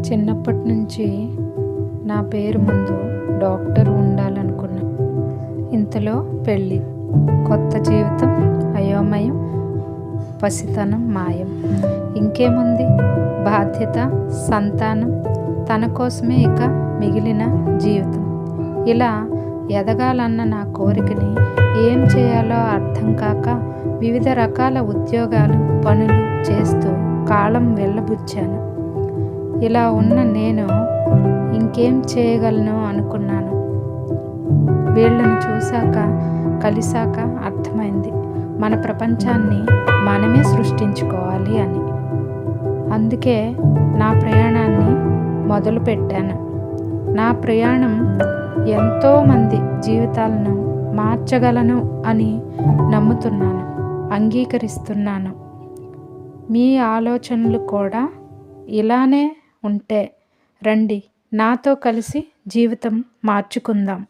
చిన్నప్పటి నుంచి నా పేరు ముందు డాక్టర్ ఉండాలనుకున్నా. ఇంతలో పెళ్ళి, కొత్త జీవితం, అయోమయం, పసితనం మాయం. ఇంకేముంది, బాధ్యత, సంతానం, తన కోసమే ఇక మిగిలిన జీవితం. ఇలా ఎదగాలన్న నా కోరికని ఏం చేయాలో అర్థం కాక వివిధ రకాల ఉద్యోగాలు, పనులు చేస్తూ కాలం వెళ్ళబుచ్చాను. ఇలా ఉన్న నేను ఇంకేం చేయగలను అనుకున్నాను. వీళ్ళను చూశాక, కలిశాక అర్థమైంది, మన ప్రపంచాన్ని మనమే సృష్టించుకోవాలి అని. అందుకే నా ప్రయాణాన్ని మొదలుపెట్టాను. నా ప్రయాణం ఎంతోమంది జీవితాలను మార్చగలను అని నమ్ముతున్నాను, అంగీకరిస్తున్నాను. మీ ఆలోచనలు కూడా ఇలానే ఉంటే రండి, నాతో కలిసి జీవితం మార్చుకుందాం.